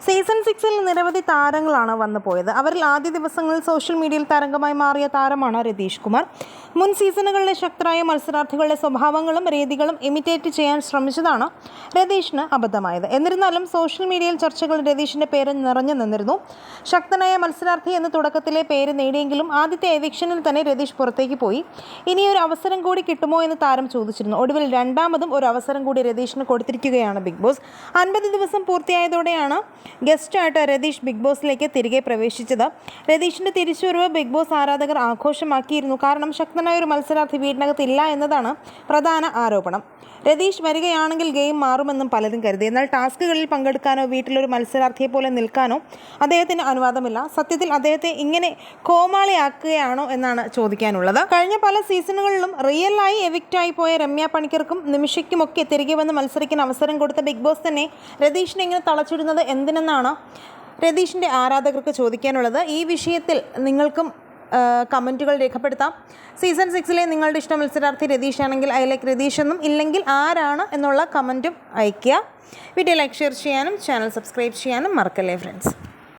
Season 6-ൽ നിരവധി താരങ്ങളാണ് വന്നു പോയത്. അവരിൽ ആദ്യ ദിവസങ്ങളിൽ സോഷ്യൽ മീഡിയയിൽ തരംഗമായി മാറിയ താരമാണ് രതീഷ് കുമാർ. മുൻ സീസണുകളിലെ ശക്തരായ മത്സരാർത്ഥികളുടെ സ്വഭാവങ്ങളും രീതികളും ഇമിറ്റേറ്റ് ചെയ്യാൻ ശ്രമിച്ചതാണ് രതീഷിന് അബദ്ധമായത്. എന്നിരുന്നാലും സോഷ്യൽ മീഡിയയിൽ ചർച്ചകൾ രതീഷിൻ്റെ പേര് നിറഞ്ഞു നിന്നിരുന്നു. ശക്തനായ മത്സരാർത്ഥി എന്ന് തുടക്കത്തിലെ പേര് നേടിയെങ്കിലും ആദ്യത്തെ എവിക്ഷനിൽ തന്നെ രതീഷ് പുറത്തേക്ക് പോയി. ഇനിയൊരു അവസരം കൂടി കിട്ടുമോ എന്ന് താരം ചോദിച്ചിരുന്നു. ഒടുവിൽ രണ്ടാമതും ഒരു അവസരം കൂടി രതീഷിന് കൊടുത്തിരിക്കുകയാണ് ബിഗ് ബോസ്. 50 ദിവസം പൂർത്തിയായതോടെയാണ് ഗസ്റ്റായിട്ട് രതീഷ് ബിഗ് ബോസിലേക്ക് തിരികെ പ്രവേശിച്ചത്. രതീഷിൻ്റെ തിരിച്ചുവരവ് ബിഗ് ബോസ് ആരാധകർ ആഘോഷമാക്കിയിരുന്നു. കാരണം ശക്തനായ ഒരു മത്സരാർത്ഥി വീടിനകത്ത് ഇല്ല എന്നതാണ് പ്രധാന ആരോപണം. രതീഷ് വരികയാണെങ്കിൽ ഗെയിം മാറുമെന്നും പലരും കരുതി. എന്നാൽ ടാസ്കുകളിൽ പങ്കെടുക്കാനോ വീട്ടിലൊരു മത്സരാർത്ഥിയെ പോലെ നിൽക്കാനോ അദ്ദേഹത്തിന് അനുവാദമില്ല. സത്യത്തിൽ അദ്ദേഹത്തെ ഇങ്ങനെ കോമാളിയാക്കുകയാണോ എന്നാണ് ചോദിക്കാനുള്ളത്. കഴിഞ്ഞ പല സീസണുകളിലും റിയലായി എവിക്റ്റായി പോയ രമ്യ പണിക്കർക്കും നിമിഷയ്ക്കുമൊക്കെ തിരികെ വന്ന് മത്സരിക്കാൻ അവസരം കൊടുത്ത ബിഗ് ബോസ് തന്നെ രതീഷിനെ ഇങ്ങനെ തളച്ചിടുന്നത് എന്തിനെന്നാണ് രതീഷിൻ്റെ ആരാധകർക്ക് ചോദിക്കാനുള്ളത്. ഈ വിഷയത്തിൽ നിങ്ങൾക്കും കമൻറ്റുകൾ രേഖപ്പെടുത്താം. സീസൺ 6-ലെ നിങ്ങളുടെ ഇഷ്ട മത്സരാർത്ഥി രതീഷ് ആണെങ്കിൽ ഐ ലൈക്ക് രതീഷ് എന്നും ഇല്ലെങ്കിൽ ആരാണ് എന്നുള്ള കമൻറ്റും അയയ്ക്കുക. വീഡിയോ ലൈക്ക് ഷെയർ ചെയ്യാനും ചാനൽ സബ്സ്ക്രൈബ് ചെയ്യാനും മറക്കല്ലേ ഫ്രണ്ട്സ്.